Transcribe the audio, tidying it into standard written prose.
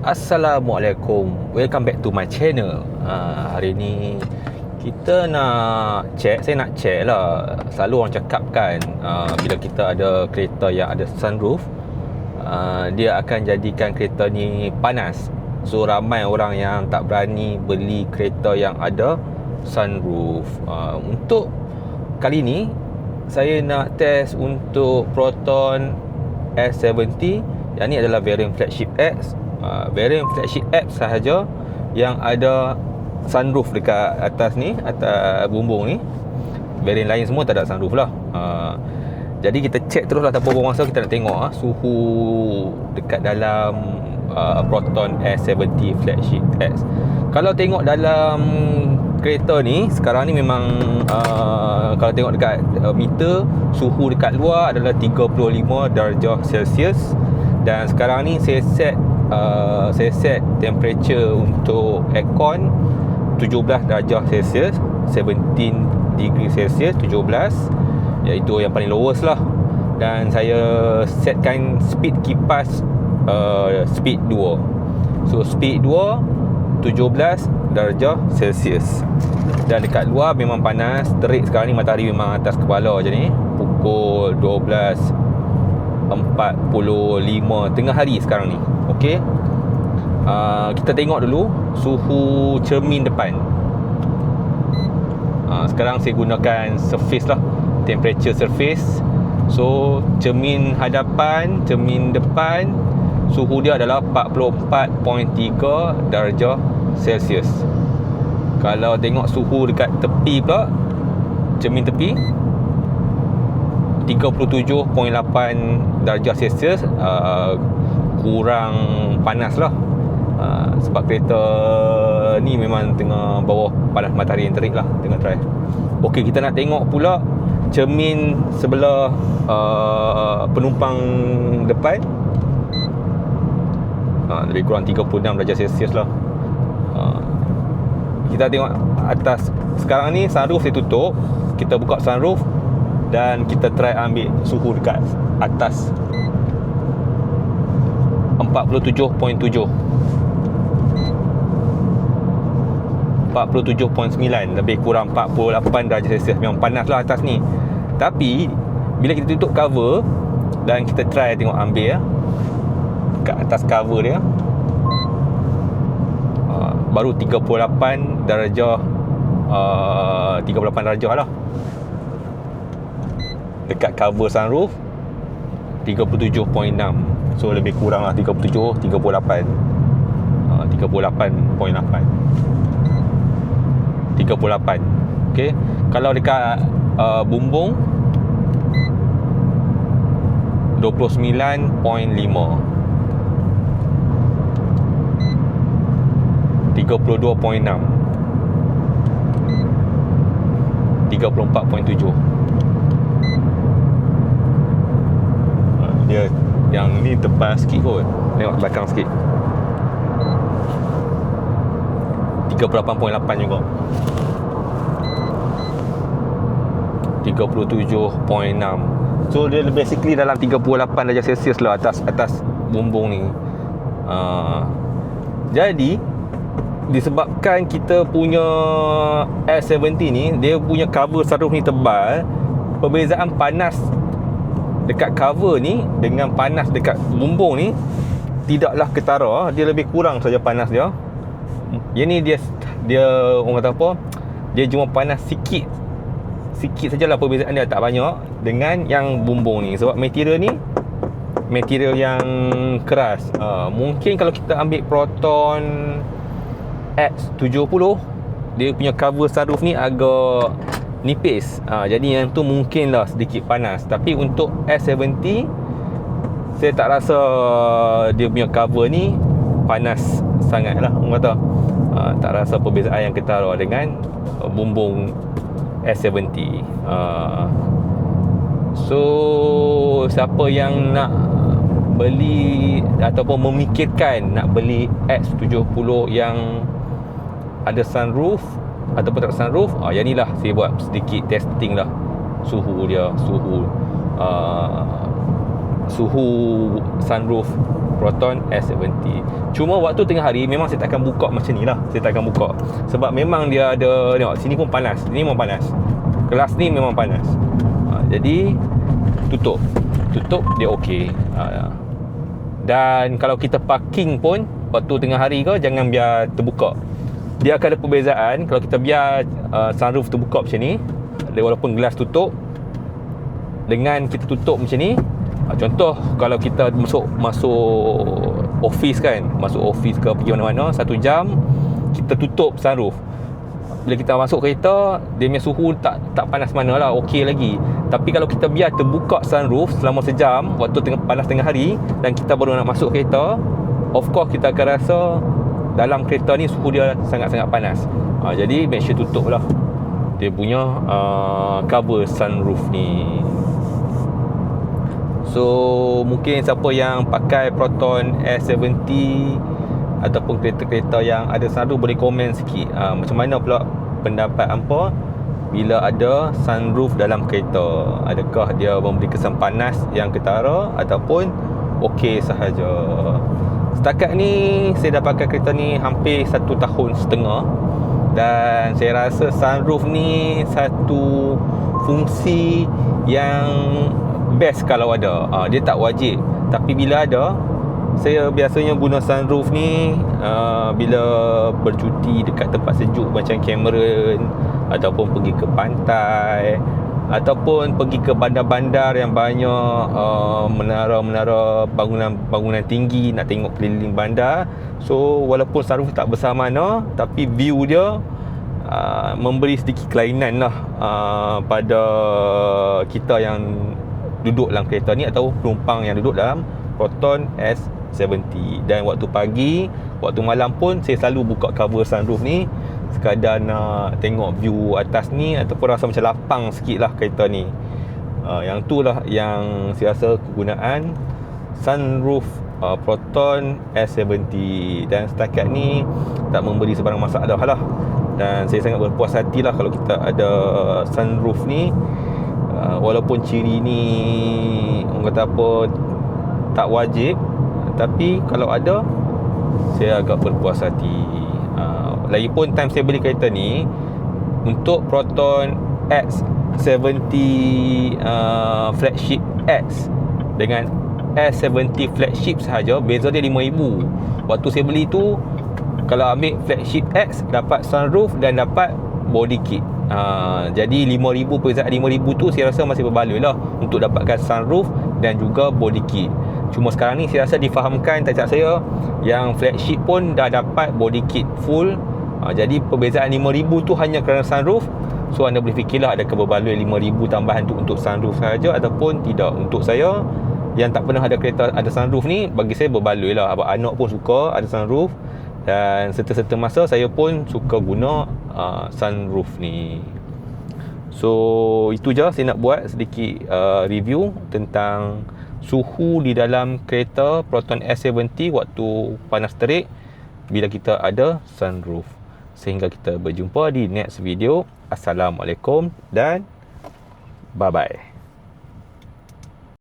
Assalamualaikum, welcome back to my channel. Hari ni kita saya nak check lah. Selalu orang cakap kan, bila kita ada kereta yang ada sunroof, dia akan jadikan kereta ni panas. So ramai orang yang tak berani beli kereta yang ada sunroof. Untuk kali ni saya nak test untuk Proton S70. Yang ni adalah variant flagship X. Variant flagship X sahaja yang ada sunroof dekat atas ni, atas bumbung ni. Variant lain semua tak ada sunroof lah. Jadi kita check terus lah tanpa buang masa. Kita nak tengok suhu dekat dalam Proton S70 flagship X. Kalau tengok dalam kereta ni sekarang ni memang kalau tengok dekat meter, suhu dekat luar adalah 35 darjah Celsius. Dan sekarang ni saya set temperature untuk aircon 17 darjah Celsius, 17 degree Celsius, 17, iaitu yang paling lowest lah. Dan saya setkan speed kipas speed 2. So speed 2 17 darjah Celsius. Dan dekat luar memang panas, terik sekarang ni, matahari memang atas kepala je ni. Pukul 12.45 tengah hari sekarang ni. Okey. Kita tengok dulu suhu cermin depan. Sekarang saya gunakan surface lah, temperature surface. So cermin hadapan, cermin depan, suhu dia adalah 44.3 darjah Celsius. Kalau tengok suhu dekat tepi pula, cermin tepi, 37.8 darjah Celsius. Kurang panas lah. Sebab kereta ni memang tengah bawah panas matahari yang terik lah, tengah dry. Okey, kita nak tengok pula cermin sebelah penumpang depan. Lebih kurang 36 darjah Celsius lah. Kita tengok atas. Sekarang ni sunroof saya tutup. Kita buka sunroof dan kita try ambil suhu dekat atas. 47.7, 47.9, lebih kurang 48 darjah Celsius. Memang panas lah atas ni. Tapi bila kita tutup cover dan kita try tengok ambil kat atas cover dia, baru 38 darjah, 38 darjah lah. Dekat cover sunroof 37.6. So lebih kurang lah 37, 38, 38.8, 38. Okay. Kalau dekat bumbung 29.5, 32.6, 34.7. Dia yang ni tebal sikit kot. Tengok belakang sikit, 38.8 juga, 37.6. So dia basically dalam 38 darjah Celsius lah atas bumbung ni. Jadi disebabkan kita punya S70 ni, dia punya cover sunroof ni tebal, perbezaan panas dekat cover ni dengan panas dekat bumbung ni tidaklah ketara. Dia lebih kurang saja panas dia. Yang ni dia orang kata apa, dia cuma panas sikit sajalah, perbezaan dia tak banyak dengan yang bumbung ni. Sebab material ni material yang keras. Mungkin kalau kita ambil Proton X70, dia punya cover sunroof ni agak nipis. Jadi yang tu mungkinlah sedikit panas. Tapi untuk S70, saya tak rasa dia punya cover ni panas sangat lah, orang kata. Tak rasa perbezaan yang ketara dengan bumbung S70. So siapa yang nak beli ataupun memikirkan nak beli X70 yang ada sunroof ataupun tak ada sunroof, yang ni lah saya buat sedikit testing lah suhu dia, suhu suhu sunroof Proton S70. Cuma waktu tengah hari memang saya takkan buka macam ni lah. Saya takkan buka sebab memang dia ada, tengok sini pun panas, sini pun panas, kelas ni memang panas. Jadi tutup dia okey. Dan kalau kita parking pun waktu tengah hari ke, jangan biar terbuka. Dia akan ada perbezaan kalau kita biar sunroof terbuka macam ni, walaupun gelas tutup, dengan kita tutup macam ni. Contoh kalau kita masuk office kan, masuk office ke pergi mana-mana 1 jam, kita tutup sunroof. Bila kita masuk kereta, dia punya suhu tak panas mana lah, okey lagi. Tapi kalau kita biar terbuka sunroof selama sejam, waktu panas tengah hari, dan kita baru nak masuk kereta, of course kita akan rasa dalam kereta ni suhu dia sangat-sangat panas. Jadi make sure tutup lah dia punya cover sunroof ni. So mungkin siapa yang pakai Proton S70 ataupun kereta-kereta yang ada sunroof boleh komen sikit macam mana pula pendapat hampa bila ada sunroof dalam kereta. Adakah dia memberi kesan panas yang ketara ataupun okey sahaja. Setakat ni saya dah pakai kereta ni hampir 1 tahun setengah, dan saya rasa sunroof ni satu fungsi yang best kalau ada. Dia tak wajib, tapi bila ada, saya biasanya guna sunroof ni bila bercuti dekat tempat sejuk macam Cameron, ataupun pergi ke pantai, ataupun pergi ke bandar-bandar yang banyak menara-menara, bangunan tinggi, nak tengok keliling bandar. So walaupun sunroof tak besar mana, tapi view dia memberi sedikit kelainan lah pada kita yang duduk dalam kereta ni atau penumpang yang duduk dalam Proton S70. Dan waktu pagi, waktu malam pun saya selalu buka cover sunroof ni, sekadar nak tengok view atas ni, ataupun rasa macam lapang sikit lah kereta ni. Yang tu lah yang saya rasa kegunaan sunroof Proton S70. Dan setakat ni tak memberi sebarang masalah lah, dan saya sangat berpuas hati lah kalau kita ada sunroof ni. Walaupun ciri ni orang kata apa, tak wajib, tapi kalau ada, saya agak berpuas hati. Lagipun time saya beli kereta ni untuk Proton X70 flagship X dengan S70 flagship sahaja, beza dia RM5,000. Waktu saya beli tu, kalau ambil flagship X dapat sunroof dan dapat body kit. Jadi RM5,000, perbezaan RM5,000 tu saya rasa masih berbaloi lah untuk dapatkan sunroof dan juga body kit. Cuma sekarang ni saya rasa difahamkan tak saya yang flagship pun dah dapat body kit full. Jadi perbezaan RM5,000 tu hanya kerana sunroof. So anda boleh fikirlah adakah berbaloi RM5,000 tambahan tu untuk sunroof sahaja ataupun tidak. Untuk saya yang tak pernah ada kereta ada sunroof ni, bagi saya berbaloi lah. Abang anak pun suka ada sunroof, dan serta-serta masa saya pun suka guna sunroof ni. So itu je saya nak buat sedikit review tentang suhu di dalam kereta Proton S70 waktu panas terik bila kita ada sunroof. Sehingga kita berjumpa di next video. Assalamualaikum dan bye bye.